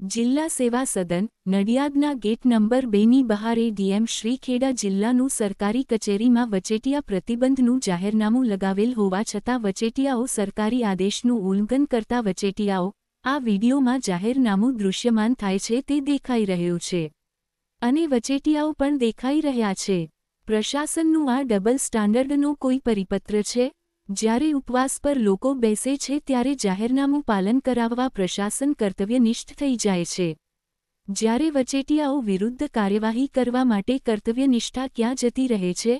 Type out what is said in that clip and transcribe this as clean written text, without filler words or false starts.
જિલ્લા સેવા સદન નડિયાદના ગેટ નંબર 2ની બહાર ડીએમ શ્રી ખેડા જિલ્લાનું સરકારી કચેરીમાં વચેટિયા પ્રતિબંધનું જાહેરનામું લગાવેલ હોવા છતાં વચેટિયાઓ સરકારી આદેશનું ઉલ્લંઘન કરતા વચેટિયાઓ આ વિડીયોમાં જાહેરનામું દૃશ્યમાન થાય છે તે દેખાઈ રહ્યું છે અને વચેટિયાઓ પણ દેખાઈ રહ્યા છે। પ્રશાસનનું આ ડબલ સ્ટાન્ડર્ડનો કોઈ પરિપત્ર છે? જ્યારે ઉપવાસ પર લોકો બેસે છે ત્યારે જાહેરનામું પાલન કરાવવા પ્રશાસન કર્તવ્યનિષ્ઠ થઈ જાય છે, જ્યારે વચેટિયાઓ વિરુદ્ધ કાર્યવાહી કરવા માટે કર્તવ્યનિષ્ઠા ક્યાં જતી રહે છે?